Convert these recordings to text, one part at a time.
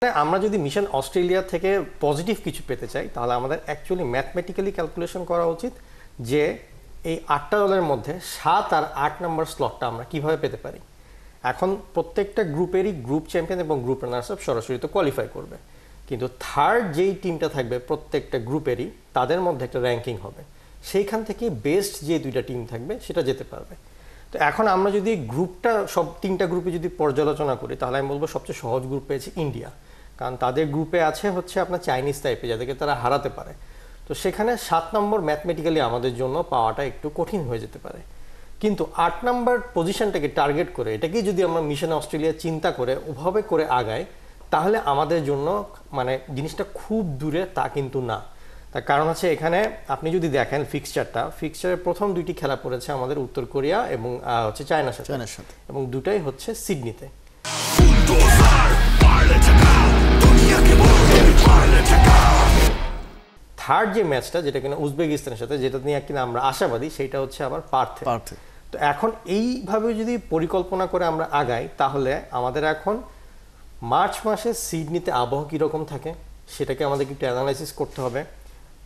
আমরা যদি mission Australia থেকে পজিটিভ কিছু পেতে চাই তাহলে আমাদের অ্যাকচুয়ালি ম্যাথমেটিক্যালি ক্যালকুলেশন করা উচিত যে এই 8টা দলের মধ্যে 7 আর 8 নম্বর স্লটটা আমরা কিভাবে পেতে পারি। এখন প্রত্যেকটা গ্রুপেরই গ্রুপ চ্যাম্পিয়ন এবং গ্রুপ রানার্স আপ সরাসরি তো কোয়ালিফাই করবে, কিন্তু থার্ড যেই টিমটা থাকবে প্রত্যেকটা গ্রুপেরই তাদের মধ্যে একটা র্যাঙ্কিং হবে, সেইখান থেকে বেস্ট যে দুইটা টিম থাকবে সেটা যেতে পারবে। তো এখন আমরা যদি গ্রুপটা সব 3টা গ্রুপে যদি পর্যালোচনা করি তাহলে আমি বলবো সবচেয়ে সহজ গ্রুপ পেয়েছে ইন্ডিয়া, কারণ তাদের গ্রুপে আছে হচ্ছে আপনার চাইনিজ টাইপে যাদেরকে তারা হারাতে পারে। তো সেখানে 7 নম্বর ম্যাথমেটিক্যালি আমাদের জন্য পাওয়াটা একটু কঠিন হয়ে যেতে পারে, কিন্তু 8 নম্বর পজিশনটাকে টার্গেট করে এটাকেই যদি আমরা মিশন অস্ট্রেলিয়া চিন্তা করে ওভাবে করে আগাই তাহলে আমাদের জন্য মানে জিনিসটা খুব দূরে তা কিন্তু না। তার কারণ হচ্ছে এখানে আপনি যদি দেখেন ফিক্সচারের প্রথম 2টি খেলা পড়েছে আমাদের উত্তর কোরিয়া এবং হচ্ছে চায়নার সাথে, এবং দুটাই হচ্ছে সিডনিতে। থার্ড যে ম্যাচটা যেটা কিনা উজবেকিস্তানের সাথে, যেটা নিয়ে কিনা আমরা আশাবাদী, সেটা হচ্ছে আবার পার্থে। তো এখন এইভাবে যদি পরিকল্পনা করে আমরা আগাই তাহলে আমাদের এখন মার্চ মাসে সিডনিতে আবহাওয়া কীরকম থাকে সেটাকে আমাদেরকে একটু অ্যানালাইসিস করতে হবে,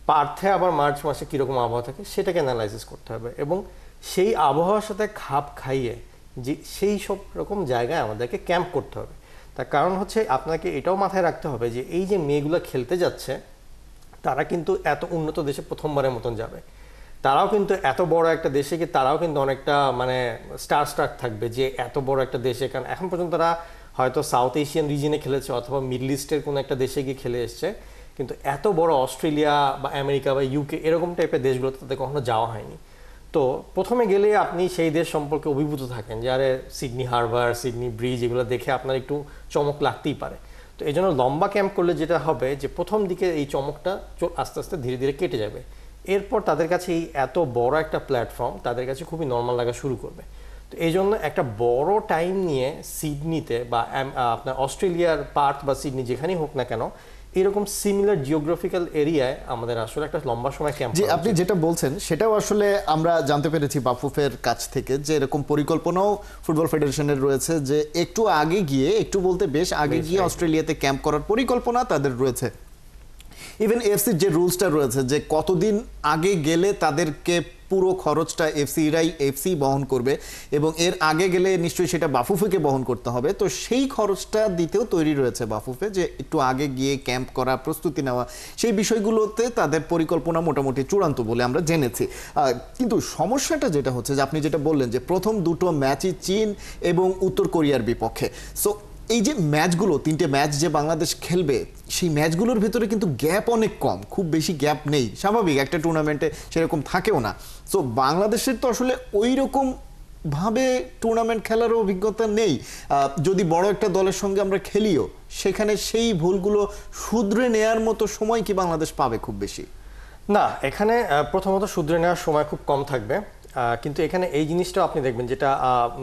পার্থে আবার মার্চ মাসে কীরকম আবহাওয়া থাকে সেটাকে অ্যানালাইসিস করতে হবে, এবং সেই আবহাওয়ার সাথে খাপ খাইয়ে যে সেই সব রকম জায়গায় আমাদেরকে ক্যাম্প করতে হবে। তার কারণ হচ্ছে আপনাকে এটাও মাথায় রাখতে হবে যে এই যে মেয়েগুলো খেলতে যাচ্ছে তারা কিন্তু এত উন্নত দেশে প্রথমবারের মতন যাবে, তারাও কিন্তু এত বড় একটা দেশে গিয়ে তারাও কিন্তু অনেকটা মানে স্টার্ক থাকবে যে এত বড় একটা দেশে, কারণ এখন পর্যন্ত তারা হয়তো সাউথ এশিয়ান রিজনে খেলেছে অথবা মিডল ইস্টের কোনো একটা দেশে গিয়ে খেলে এসছে, কিন্তু এত বড় অস্ট্রেলিয়া বা আমেরিকা বা ইউকে এরকম টাইপের দেশগুলোতে তাদের কখনো যাওয়া হয়নি। তো প্রথমে গেলে আপনি সেই দেশ সম্পর্কে অভিভূত থাকেন যে আরে সিডনি হারবার, সিডনি ব্রিজ, এগুলো দেখে আপনার একটু চমক লাগতেই পারে। তো এই জন্য লম্বা ক্যাম্প করলে যেটা হবে যে প্রথম দিকে এই চমকটা আস্তে আস্তে ধীরে ধীরে কেটে যাবে, এরপর তাদের কাছে এই এত বড় একটা প্ল্যাটফর্ম তাদের কাছে খুবই নর্মাল লাগা শুরু করবে। তো এই জন্য একটা বড় টাইম নিয়ে সিডনিতে বা আপনার অস্ট্রেলিয়ার পার্থ বা সিডনি যেখানেই হোক না কেন এরকম সিমিলার জিওগ্রাফিক্যাল এরিয়ায় আমাদের আসলে একটা লম্বা সময় ক্যাম্প। জি, আপনি যেটা বলছেন সেটাও আসলে আমরা জানতে পেরেছি বাফুফের কাছ থেকে যে এরকম পরিকল্পনাও ফুটবল ফেডারেশনের রয়েছে যে একটু আগে গিয়ে, একটু বলতে বেশ আগে গিয়ে অস্ট্রেলিয়াতে ক্যাম্প করার পরিকল্পনা তাদের রয়েছে। ইভেন এফসির যে রুলসটা রয়েছে যে কতদিন আগে গেলে তাদেরকে পুরো খরচটা এফসি বহন করবে, এবং এর আগে গেলে নিশ্চয়ই সেটা বাফুফেকে বহন করতে হবে। তো সেই খরচটা দিতেও তৈরি রয়েছে বাফুফে, যে একটু আগে গিয়ে ক্যাম্প করা, প্রস্তুতি নেওয়া, সেই বিষয়গুলোতে তাদের পরিকল্পনা মোটামুটি চূড়ান্ত বলে আমরা জেনেছি। কিন্তু সমস্যাটা যেটা হচ্ছে যে আপনি যেটা বললেন যে প্রথম দুটো ম্যাচই চীন এবং উত্তর কোরিয়ার বিপক্ষে। সো এই যে ম্যাচগুলো, 3টে ম্যাচ যে বাংলাদেশ খেলবে সেই ম্যাচগুলোর ভেতরে কিন্তু গ্যাপ অনেক কম, খুব বেশি গ্যাপ নেই, স্বাভাবিক একটা টুর্নামেন্টে সেরকম থাকেও না। সো বাংলাদেশের তো আসলে ওই রকম ভাবে টুর্নামেন্ট খেলারও অভিজ্ঞতা নেই। যদি বড় একটা দলের সঙ্গে আমরা খেলিও সেখানে সেই ভুলগুলো শুধরে নেয়ার মতো সময় কি বাংলাদেশ পাবে খুব বেশি? না, এখানে প্রথমত শুধরে নেওয়ার সময় খুব কম থাকবে, কিন্তু এখানে এই জিনিসটা আপনি দেখবেন যেটা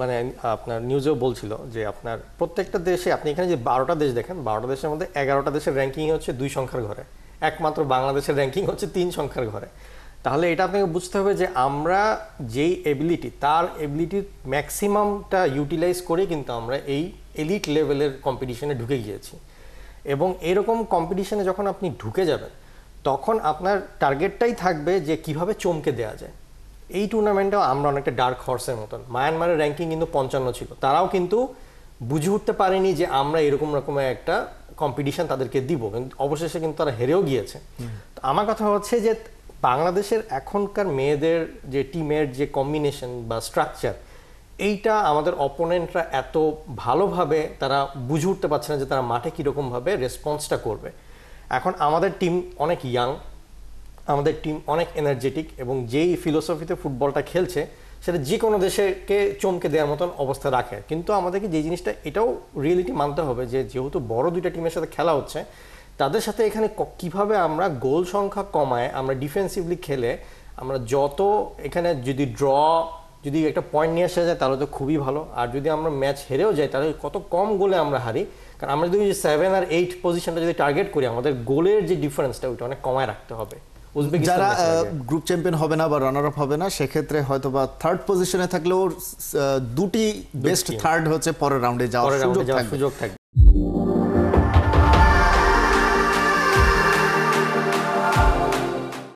মানে আপনার নিউজেও বলছিল যে আপনার প্রত্যেকটা দেশে আপনি এখানে যে 12টা দেশ দেখেন, 12টা দেশের মধ্যে 11টা দেশের র্যাঙ্কিং হচ্ছে 2 সংখ্যার ঘরে, একমাত্র বাংলাদেশের র্যাঙ্কিং হচ্ছে 3 সংখ্যার ঘরে। তাহলে এটা আপনাকে বুঝতে হবে যে আমরা যেই এবিলিটি, তার এবিলিটির ম্যাক্সিমামটা ইউটিলাইজ করে কিন্তু আমরা এই এলিট লেভেলের কম্পিটিশনে ঢুকে গিয়েছি, এবং এরকম কম্পিটিশনে যখন আপনি ঢুকে যাবেন তখন আপনার টার্গেটটাই থাকবে যে কিভাবে চমকে দেওয়া যায়। এই টুর্নামেন্টেও আমরা অনেকটা ডার্ক হর্সের মতন, মায়ানমারের র্যাঙ্কিং কিন্তু 55 ছিল, তারাও কিন্তু বুঝে উঠতে পারেনি যে আমরা এরকম রকমের একটা কম্পিটিশন তাদেরকে দিব, কিন্তু অবশেষে কিন্তু তারা হেরেও গিয়েছে। তো আমার কথা হচ্ছে যে বাংলাদেশের এখনকার মেয়েদের যে টিমের যে কম্বিনেশন বা স্ট্রাকচার, এইটা আমাদের অপোনেন্টরা এত ভালোভাবে তারা বুঝে উঠতে পারছে না যে তারা মাঠে কীরকমভাবে রেসপন্সটা করবে। এখন আমাদের টিম অনেক ইয়াং, আমাদের টিম অনেক এনার্জেটিক, এবং যেই ফিলোসফিতে ফুটবলটা খেলছে সেটা যে কোনো দেশকে চমকে দেওয়ার মতন অবস্থা রাখে। কিন্তু আমাদেরকে যে জিনিসটা এটাও রিয়েলিটি মানতে হবে যে যেহেতু বড় 2টা টিমের সাথে খেলা হচ্ছে, তাদের সাথে এখানে কিভাবে আমরা গোল সংখ্যা কমায় আমরা ডিফেন্সিভলি খেলে আমরা যত এখানে যদি একটা পয়েন্ট নিয়ে আসা যায় তাহলে তো খুবই ভালো, আর যদি আমরা ম্যাচ হেরেও যাই তাহলে কত কম গোলে আমরা হারি, কারণ আমরা যদি 7 আর 8 পজিশনটা যদি টার্গেট করি আমাদের গোলের যে ডিফারেন্সটা ওইটা অনেক কমায় রাখতে হবে। যারা গ্রুপ চ্যাম্পিয়ন হবে না বা রানার আপ হবে না সেক্ষেত্রে হয়তো বা থার্ড পজিশনে থাকলেও 2টি বেস্ট থার্ড হচ্ছে পরের রাউন্ডে যাওয়ার সুযোগ থাকবে।